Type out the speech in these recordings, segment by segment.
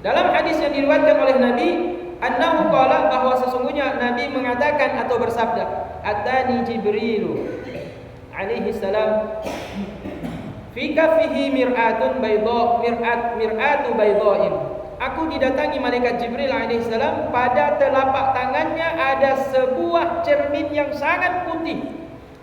Dalam hadis yang diriwayatkan oleh Nabi, annahu qala, bahwa sesungguhnya Nabi mengatakan atau bersabda, atani Jibril alaihi salam fi kaffihi mir'atun bayda, mir'atu bayda'in. Aku didatangi malaikat Jibril alaihi salam, pada telapak tangannya ada sebuah cermin yang sangat putih.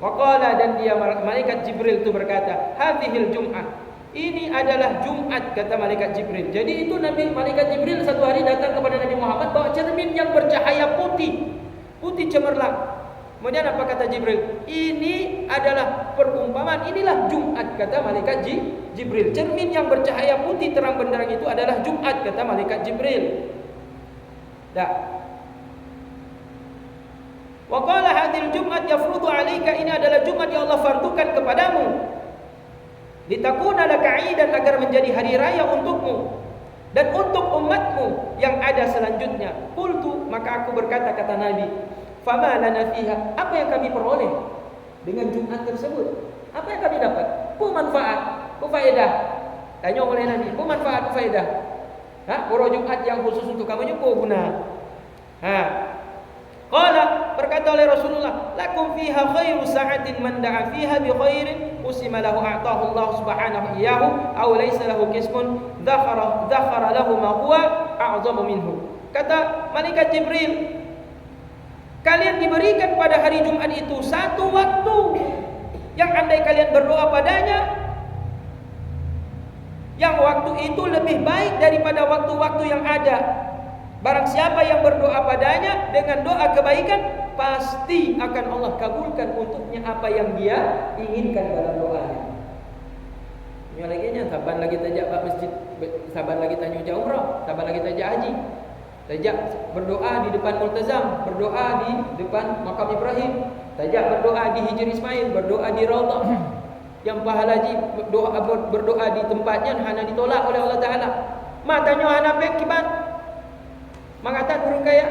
Wa qala, dan dia malaikat Jibril itu berkata, hadhil jum'ah, ini adalah Jumat, kata malaikat Jibril. Jadi itu malaikat Jibril satu hari datang kepada Nabi Muhammad bawa cermin yang bercahaya putih, putih cemerlang. Kemudian apa kata Jibril? Ini adalah perumpamaan, inilah Jumat, kata malaikat Jibril. Cermin yang bercahaya putih terang benderang itu adalah Jumat, kata malaikat Jibril. Dah. Wa qala hadhil Jumat yafrudu 'alaika, ini adalah Jumat yang Allah fardukan kepadamu. Litakuna laka 'idan, agar menjadi hari raya untukmu dan untuk umatmu yang ada selanjutnya. Qultu, maka aku berkata, kata Nabi, fama lana fiha, apa yang kami peroleh dengan Jumat tersebut? Apa yang kami dapat? Apa manfaat, apa faedah? Tanya oleh Nabi, apa manfaat, apa faedah? Pura Jumat yang khusus untuk kamu apa guna? Qala, berkata oleh Rasulullah, lakum fiha khairu sa'atin man da'a fiha bi khairin usima lahu a'tahu Allah subhanahu iyahu aw laysa lahu qismun dhakhara lahu ma huwa a'zamu minhu. Kata malaikat Jibril, kalian diberikan pada hari Jumat itu satu waktu yang andai kalian berdoa padanya, yang waktu itu lebih baik daripada waktu-waktu yang ada. Barang siapa yang berdoa padanya dengan doa kebaikan, pasti akan Allah kabulkan untuknya apa yang dia inginkan dalam doanya. Ini lagi nya, saban lagi tajak bab masjid, saban lagi tanya jauh umrah, saban lagi tajak haji. Tajak berdoa di depan Multazam, berdoa di depan makam Ibrahim, tajak berdoa di Hijr Ismail, berdoa di Raudhah. Yang pahala haji berdoa di tempatnya hanya ditolak oleh Allah Taala. Ma tanya hana pek kiban mengatakan burung kaya.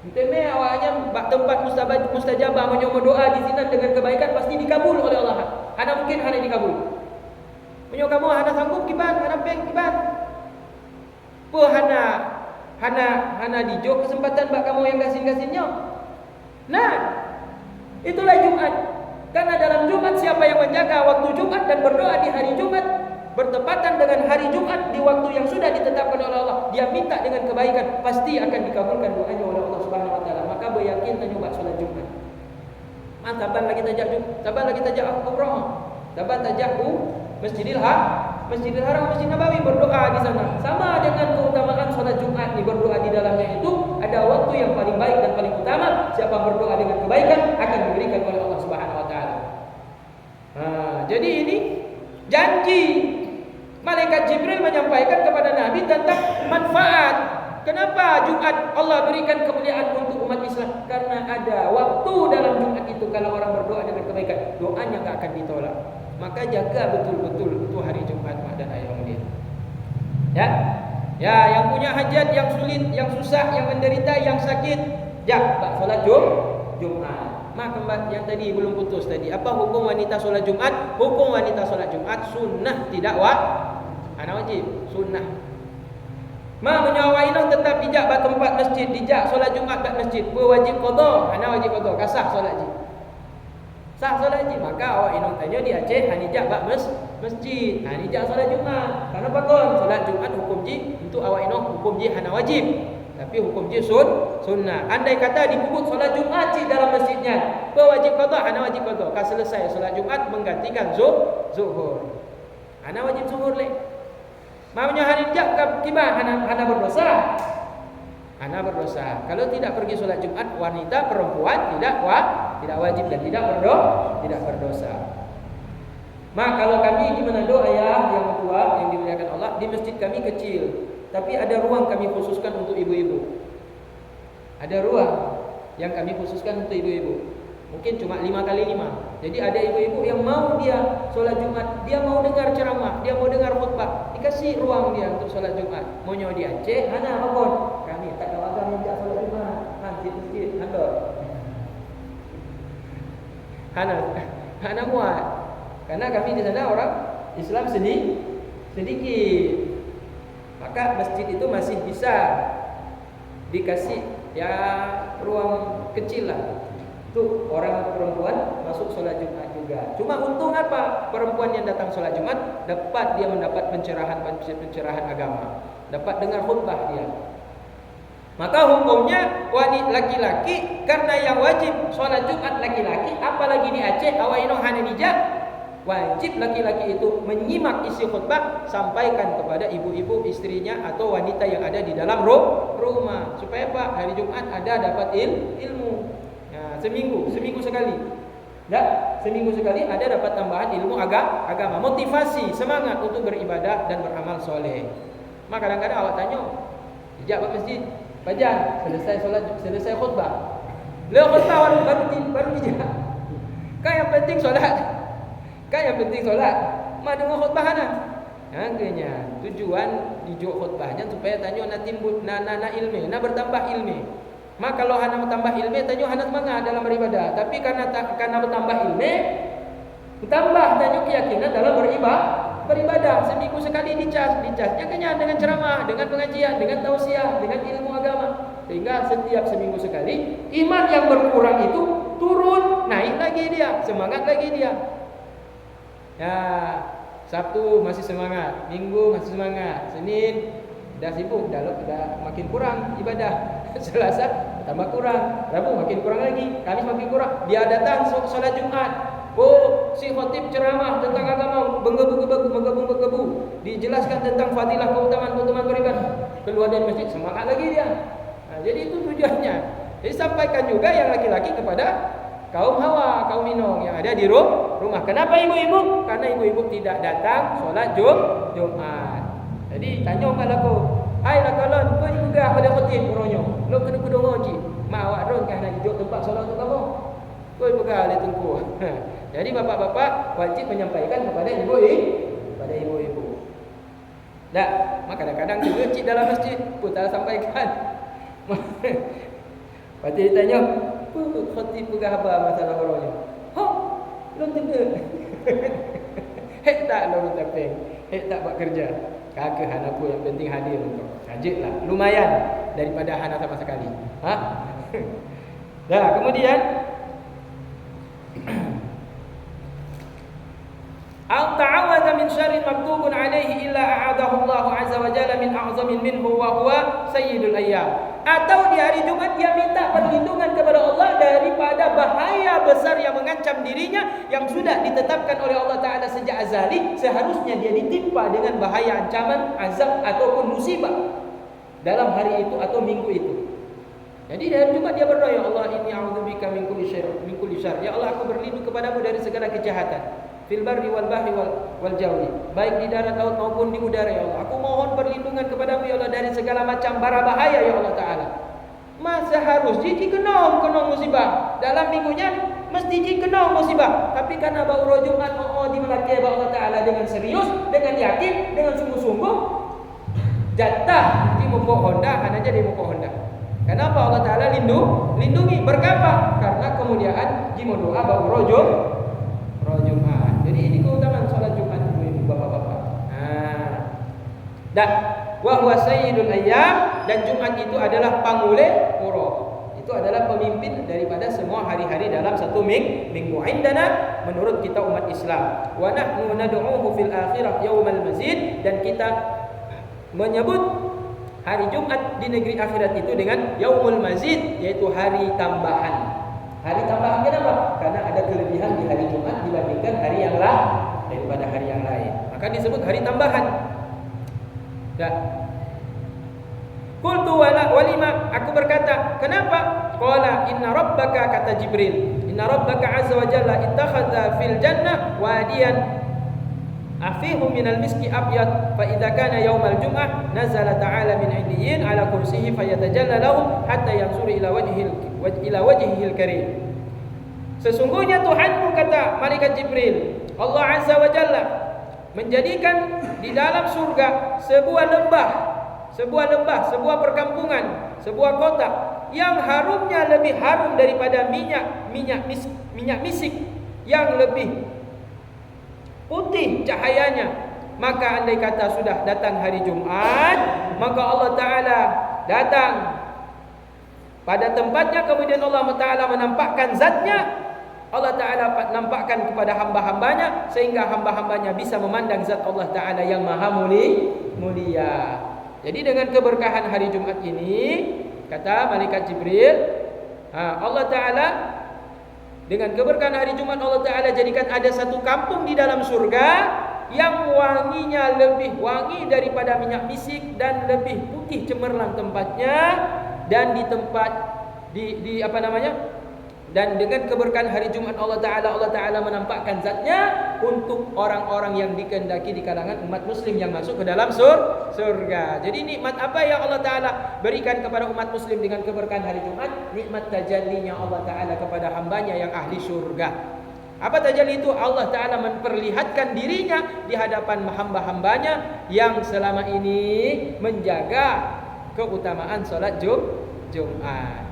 Inteme awalnya tempat mustajabah menyomo doa di sini dengan kebaikan pasti dikabul oleh Allah. Hana mungkin hana dikabul. Menyo kamu hana sanggup kiban, hana peng kiban. Po hana dijo kesempatan bak kamu yang gasin-gasinnya. Nah, itulah Jumat. Karena dalam Jumat siapa yang menjaga waktu Jumat dan berdoa di hari Jumat bertepatan dengan hari Jumat di waktu yang sudah ditetapkan oleh Allah, dia minta dengan kebaikan, pasti akan dikabulkan doanya oleh Allah Subhanahu wa taala. Maka beryakin tanya buat salat Jumat. Saban lagi tajak umrah. Saban tajak Masjidil Haram, Masjid Nabawi, berdoa di sana. Sama dengan keutamaan salat Jumat ni, berdoa di dalamnya itu ada waktu yang paling baik dan paling utama. Siapa berdoa dengan kebaikan akan diberikan oleh Allah Subhanahu wa taala. Jadi ini janji malaikat Jibril menyampaikan kepada Nabi tentang manfaat. Kenapa Jumat Allah berikan kemuliaan untuk umat Islam? Karena ada waktu dalam Jumat itu kalau orang berdoa dengan kebaikan, doanya tak akan ditolak. Maka jaga betul-betul itu hari Jumat, mak dan ayah mulia. Ya, yang punya hajat, yang sulit, yang susah, yang menderita, yang sakit, bak solat Jumat. Mak yang tadi belum putus tadi. Apa hukum wanita solat Jumat? Hukum wanita solat Jumat sunnah, tidak wajib, sunnah. Ma menyawainang tetap dijak ba tempat masjid, dijak solat Jumat kat masjid, berwajib qada, ana wajib qada, kasah solat ji. Sah solat ji, maka awak inong tanya di Aceh hanijak ba masjid, hanijak solat Jumat. Kenapa kon? Solat Jumat hukum ji untuk awak inong hukum ji hana wajib. Tapi hukum ji sunnah. Andai kata dikubut solat Jumat ci dalam masjidnya, berwajib qada, hana wajib qada. Kan selesai solat Jumat menggantikan zuhur. Hana wajib zuhur le. Mamanya hari jak kiban hana berdosa. Hana berdosa. Kalau tidak pergi solat Jumat, wanita perempuan tidak wajib dan tidak berdosa. Mak, kalau kami di Manado ayah yang tua yang dimuliakan Allah, di masjid kami kecil. Tapi ada ruang kami khususkan untuk ibu-ibu. Ada ruang yang kami khususkan untuk ibu-ibu. Mungkin cuma 5x5. Jadi ada ibu-ibu yang mau dia solat Jumat, dia mau dengar ceramah, dia mau dengar khutbah, dikasih ruang dia untuk solat Jumat. Maunya di Aceh, hana apapun. Kami tak kawakan yang tak solat Jumat. Masjid, handor. Hana muat. Karena kami di sana orang Islam sendiri. sedikit. Maka masjid itu masih bisa dikasih ya ruang kecil lah. Itu orang perempuan masuk sholat Jumat juga. Cuma untung apa? Perempuan yang datang sholat Jumat dia mendapat pencerahan agama, dapat dengar khutbah dia. Maka hukumnya wanita laki-laki, karena yang wajib sholat Jumat laki-laki, apalagi di Aceh awaino hananija, wajib laki-laki itu menyimak isi khutbah, sampaikan kepada ibu-ibu istrinya atau wanita yang ada di dalam rumah, supaya apa? Hari Jumat ada dapat ilmu. Nah, seminggu sekali. Seminggu sekali ada dapat tambahan ilmu agama, motivasi, semangat untuk beribadah dan beramal soleh. Maka kadang-kadang awak tanya, sejak masjid Fajar, selesai khutbah. Lepas khutbah baru dijak. Kan yang penting solat. Ma dengar khutbah ana. Akhirnya tujuan dijuk khutbahnya supaya tanya na timbul na ilmu, na bertambah ilmu. Maka kalau hana bertambah ilmu, tanya hana semangat dalam beribadah. Tapi karena bertambah ilmu, bertambah tanya keyakinan dalam beribadah. Seminggu sekali dicasnya kenyang dengan ceramah, dengan pengajian, dengan tausiah, dengan ilmu agama. Sehingga setiap seminggu sekali iman yang berkurang itu turun, naik lagi dia, semangat lagi dia. Ya, Sabtu masih semangat, Minggu masih semangat, Senin dah sibuk, dah makin kurang ibadah. Selasa tambah kurang, Rabu makin kurang lagi, Kamis makin kurang. Dia datang sholat Jumat. Oh, si khatib ceramah tentang agama, menggebu-gebu, dijelaskan tentang fadilah keutamaan beribadah. Keluar dari masjid semangat lagi dia. Nah, jadi itu tujuannya. Jadi sampaikan juga yang laki-laki kepada kaum Hawa, kaum Minong yang ada di rumah. Kenapa ibu-ibu? Karena ibu-ibu tidak datang sholat Jumat. Jadi tanya kat aku, hai lakalon, kau juga ada khatib uronyo. Lo kena kudu ngoji. Mak awak ron kan nak duduk tempat solat untuk kamu. Kau pegang le tunggu. Jadi bapak-bapak wajib menyampaikan kepada ibu-ibu. Dah, maka kadang-kadang juga cik dalam masjid pun tak sampaikan. Pasti ditanya, khatib pegang apa masalah uronyo? Lo tengok. Hek tak lo tapeng. Hek tak buat kerja. Kakak hanaku yang penting hadir untuk sajiklah, lumayan daripada hana sama sekali. Dah, kemudian al ta'awadha min syarrin maktubun alaihi illa a'adahu Allah azza wa jalla min a'zamin minhu wa huwa sayyidul ayyam. Atau di hari Jumat dia minta perlindungan kepada Allah daripada bahaya besar yang mengancam dirinya, yang sudah ditetapkan oleh Allah Ta'ala sejak azali. Seharusnya dia ditimpa dengan bahaya ancaman, azab ataupun musibah dalam hari itu atau minggu itu. Jadi di hari Jumat dia berdoa, ya Allah, inni a'udzubika min kulli syarr. Ya Allah, aku berlindung kepadamu dari segala kejahatan. Fil barri wal bahri wal jawi, baik di darat, laut maupun di udara, ya Allah. Aku mohon perlindungan kepadamu, ya Allah, dari segala macam bara bahaya, ya Allah Ta'ala. Masa harus jiki kenong musibah dalam minggunya, mesti jiki kenong musibah. Tapi karena bau roh Jumat dimelakai Allah Ta'ala dengan serius, dengan yakin, dengan sungguh-sungguh, jatah di muka Honda, hanya jadi muka Honda. Kenapa Allah Ta'ala lindungi? Berkapa? Karena kemudian jimo doa bau roh Jumat. Jadi ini keutamaan sholat Jumat, ibu-ibu, bapak-bapak. Dan wa huwa sayyidul ayyam, dan Jumat itu adalah pangule puro. Itu adalah pemimpin daripada semua hari-hari dalam satu minggu. Indana, menurut kita umat Islam. Wa nahnu nad'uhu fil akhirah yaumal mazid, dan kita menyebut hari Jumat di negeri akhirat itu dengan yaumul mazid, yaitu hari tambahan. Hari tambahan kenapa? Karena ada kelebihan di hari Jumat dibandingkan hari yang lain, daripada hari yang lain. Maka disebut hari tambahan. Dah. Qultu walima, aku berkata, kenapa? Qala inna rabbaka, kata Jibril, inna rabbaka azza wa jalla ittakhadha fil jannah wadiyan afihu minal miski abyad, fa idza kana yaumal jum'ah nazala ta'ala min 'iliyyin 'ala kursihi fayatajalla lahum hatta yanzuru ila wajhihil karim. Sesungguhnya Tuhanmu, kata malaikat Jibril, Allah azza wa jalla menjadikan di dalam surga sebuah lembah, sebuah perkampungan, sebuah kota yang harumnya lebih harum daripada minyak misik, yang lebih putih cahayanya, Maka andai kata sudah datang hari Jumat, maka Allah Ta'ala datang pada tempatnya, kemudian Allah Ta'ala menampakkan zatnya. Allah Ta'ala nampakkan kepada hamba-hambanya, sehingga hamba-hambanya bisa memandang zat Allah Ta'ala yang maha mulia. Jadi dengan keberkahan hari Jumat ini, kata Malaikat Jibril, Allah Ta'ala dengan keberkahan hari Jumat, Allah Ta'ala jadikan ada satu kampung di dalam surga yang wanginya lebih wangi daripada minyak misik dan lebih putih cemerlang tempatnya. Dan di tempat di apa namanya? Dan dengan keberkahan hari Jumat Allah Ta'ala menampakkan zatnya untuk orang-orang yang dikehendaki di kalangan umat muslim yang masuk ke dalam surga. Jadi nikmat apa yang Allah Ta'ala berikan kepada umat muslim dengan keberkahan hari Jumat? Nikmat tajallinya Allah Ta'ala kepada hambanya yang ahli surga. Apa tajalli itu? Allah Ta'ala memperlihatkan dirinya di hadapan hamba-hambanya yang selama ini menjaga keutamaan solat Jumat.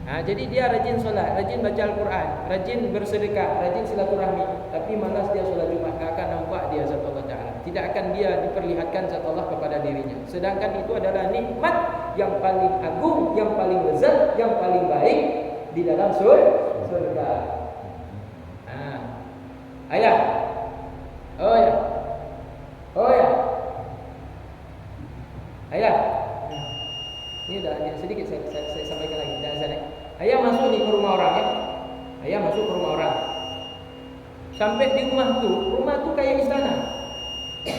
Jadi dia rajin solat, rajin baca Al-Quran, rajin bersedekah, rajin silaturahmi, tapi malas dia solat Jumat. Tak akan nampak dia zat Allah Ta'ala, tidak akan dia diperlihatkan zat Allah kepada dirinya. Sedangkan itu adalah nikmat yang paling agung, yang paling lezat, yang paling baik di dalam surga. Ayah, oh ya, ayah. Ini dah sedikit saya sampaikan lagi. Dah azan. Ayah masuk ni ke rumah orang ya. Ayah masuk ke rumah orang. Sampai di rumah tu kayak istana.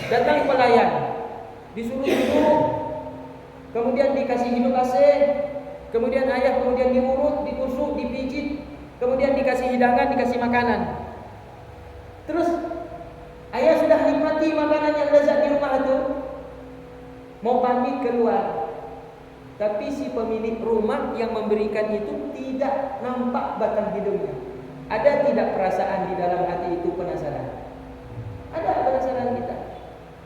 Datang pelayan, disuruh duduk, kemudian dikasih minum kasih, kemudian ayah diurut, ditusuk, dipijit, kemudian dikasih hidangan, dikasih makanan. Terus ayah sudah nikmati makanan yang lezat di rumah itu, mau pamit keluar. Tapi si pemilik rumah yang memberikan itu tidak nampak batang hidungnya. Ada tidak perasaan di dalam hati itu penasaran? Ada penasaran kita.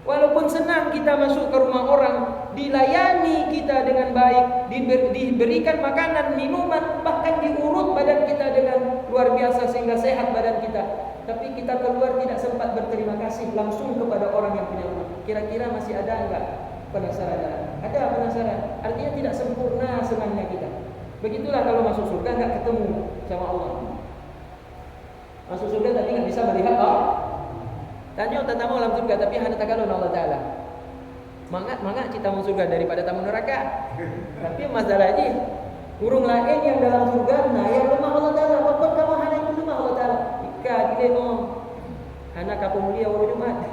Walaupun senang kita masuk ke rumah orang, dilayani kita dengan baik, diberikan makanan, minuman, bahkan diurut badan kita dengan luar biasa sehingga sehat badan kita. Tapi kita keluar tidak sempat berterima kasih langsung kepada orang yang punya rumah. Kira-kira masih ada enggak penasaran? Ada penasaran. Artinya tidak sempurna senangnya kita. Begitulah kalau masuk surga enggak ketemu sama Allah. Masuk surga tapi enggak bisa melihat Allah. Tanya tetamu alam surga tapi hanya takalun Allah Ta'ala. Mangat kita masuk surga daripada tamu neraka. Tapi masalahnya kurung lain yang dalam surga nah yang lemah Allah Ta'ala. Apapun kamu hanya yang lemah Allah Ta'ala. Ika gile no hanya kapung mulia waru Jumat.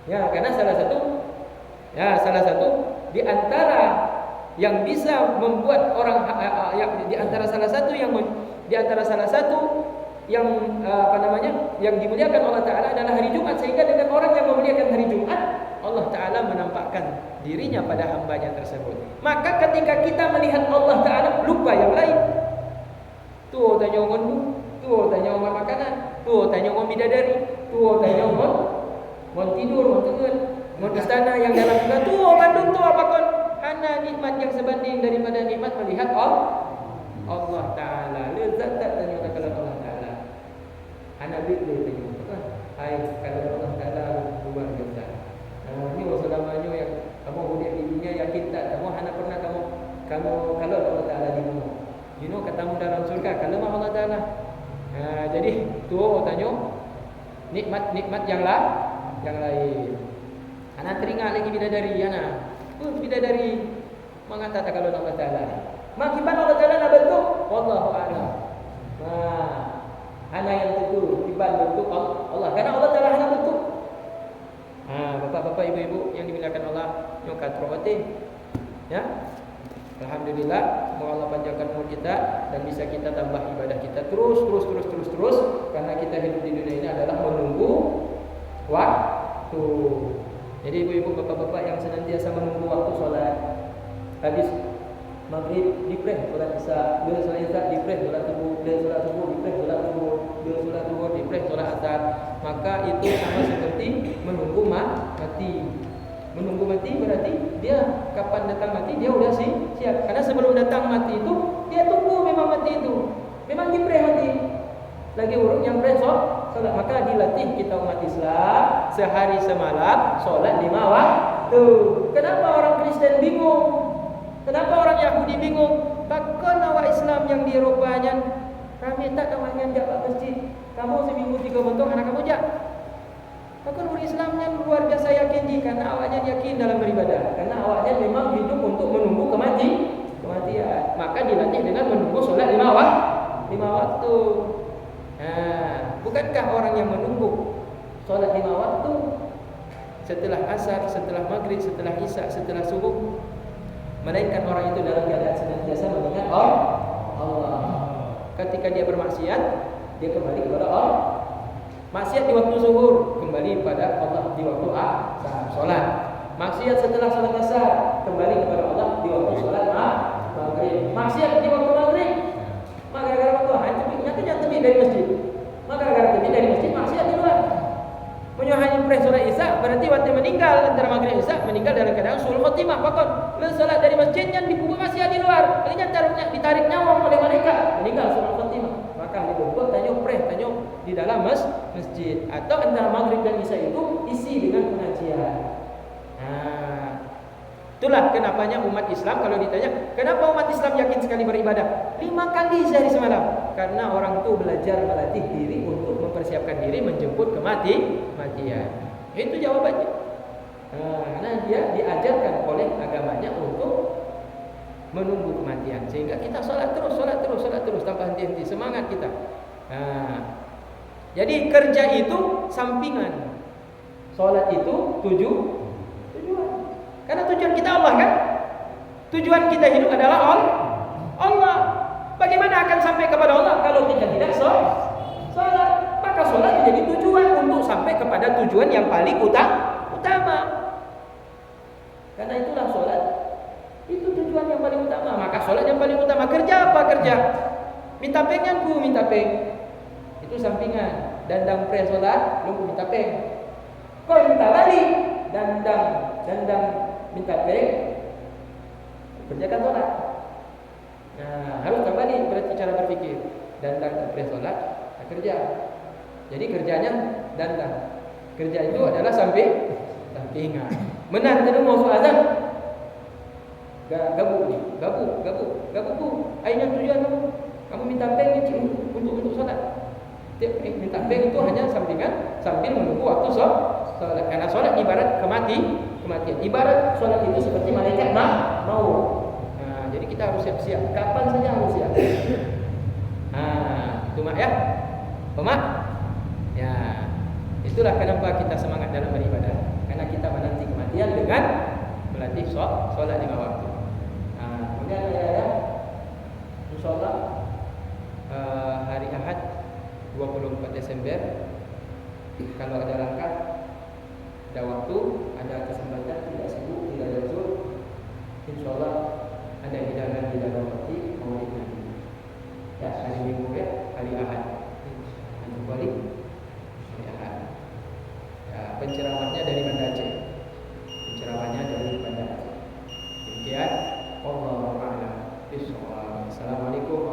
Ya, karena salah satu di antara yang bisa membuat orang di antara salah satu yang yang dimuliakan Allah Ta'ala adalah hari Jumat. Sehingga dengan orang yang memuliakan hari Jumat, Allah Ta'ala menampakkan dirinya pada hambanya tersebut. Maka ketika kita melihat Allah Ta'ala, lupa yang lain. Tuh tanya ngon, tuh tanya ngon makanan, tuh tanya ngon bidadari, tuh tanya ngon tidur, ngon tengen, ngon istana yang dalam juga. Tuh Bandung tuh apa kon? Hana nikmat yang sebanding daripada nikmat melihat Allah Ta'ala. Lezat tak tanya kalau Allah Ta'ala. Anak bibir tanya, hai kalau Allah Ta'ala luar biasa. Ini selamanya yang kamu hidup di dunia yakin tak? Kamu hana pernah kamu kalau Allah Ta'ala di mana? You know katamu dalam surga kalau Allah Ta'ala. Jadi tuh tanya nikmat yang lain. Anak teringat lagi bidadari anak. Bidadari mengatakan kalau Allah Ta'ala. Makiban Allah Ta'ala nak bentuk wallahu a'lam. Hanya yang tentu tiban bentuk Allah. Karena Allah Ta'ala hanya bentuk. Bapak-bapak, ibu-ibu yang dimuliakan Allah, nyukat rohati. Ya. Alhamdulillah, semoga Allah panjangkan umur kita dan bisa kita tambah ibadah kita terus karena kita hidup di dunia ini adalah menunggu waktu. Jadi ibu-ibu, bapak-bapak yang senantiasa menunggu waktu sholat, habis maghrib dipreh solat isya, bila solat isya dipreh solat subuh, bila solat subuh dipreh solat zuhur, bila solat zuhur dipreh solat asar, maka itu sama seperti menunggu mati. Menunggu mati berarti dia kapan datang mati dia udah siap. Karena sebelum datang mati itu dia tunggu memang mati itu. Memang dipreh mati. Lagi urut yang preh solat. Maka dilatih kita umat Islam sehari semalam solat 5 waktu. Kenapa orang Kristen bingung? Kenapa orang Yahudi bingung? Bahkan awak Islam yang di Eropanya, kami tak kawannya jaga masjid. Kamu seminggu 3 bentuk anak kamu jak. Bahkan orang Islamnya luar biasa yakin karena awaknya yakin dalam beribadah. Karena awaknya memang hidup untuk menunggu kematian. Maka dilatih dengan menunggu solat 5 waktu. Nah, bukankah orang yang menunggu solat 5 waktu setelah asar, setelah maghrib, setelah isya, setelah subuh, melainkan orang itu dalam keadaan senantiasa mengingat Allah. Ketika dia bermaksiat, dia kembali kepada Allah. Maksiat di waktu zuhur, kembali kepada Allah di waktu asar, salat. Maksiat setelah salat asar, kembali kepada Allah di waktu salat maghrib. Maksiat di waktu maghrib, maka gara-gara waktu nyata jangan terbit dari masjid. Maka gara-gara terbit dari masjid, maksiat di luar. Menyuhani pres salat isya, berarti waktu meninggal antara maghrib isya, meninggal dalam keadaan sul khotimah. Bahkan salat dari masjidnya dipukul maksiat di luar. Akhirnya ditarik nyawa oleh malaikat, meninggal sul khotimah. Maka dibobot tanya pres, tanya di dalam masjid. Atau antara maghrib dan isya itu isi dengan pengajian. Itulah kenapanya umat Islam kalau ditanya, kenapa umat Islam yakin sekali beribadah? 5 kali sehari semalam. Karena orang itu belajar melatih diri untuk mempersiapkan diri menjemput kematian. Itu jawabannya. Karena dia diajarkan oleh agamanya untuk menunggu kematian. Sehingga kita sholat terus tanpa henti-henti. Semangat kita. Jadi kerja itu sampingan. Sholat itu tujuan. Karena tujuan kita Allah kan? Tujuan kita hidup adalah Allah. Bagaimana akan sampai kepada Allah kalau kita tidak sholat? Maka sholat menjadi tujuan untuk sampai kepada tujuan yang paling utama. Karena itulah sholat itu tujuan yang paling utama. Maka sholat yang paling utama. Kerja apa kerja? Minta pengen ku minta peng. Itu sampingan. Dandang pre sholat, lu minta peng. Kau minta balik, dandang minta peng, kerjakan sholat. Harus kembali berarti cara berpikir. Dandang pre sholat, kerja. Jadi kerjanya dandang. Kerja itu adalah sampingan. Menang tadi mau azan. Gabuk bu. Akhirnya tujuan kamu minta peng untuk sholat. Minta peng itu hanya sampingan sambil menunggu waktu sholat. Karena sholat ibarat kematian. Ibarat sholat itu seperti malaikat mau. Jadi kita harus siap-siap. Kapan saja harus siap. Itu mak ya, Mak. Ya, itulah kenapa kita semangat dalam beribadah. Karena kita menanti kematian dengan melatih sholat 5 waktu. Kemudian ya, insyaallah hari Ahad 24 Desember kalau ada langkah, ada waktu, ada kesempatan, tidak sibuk, tidak ada jur, insyaallah ada hidangan di dalam roti maulid Nabi. Ya, hari Minggu ya, hari Ahad. Kembali hari Ahad. Ya, penceramahnya dari Banda Aceh. Demikian, wallahu a'lam bishawab. Assalamualaikum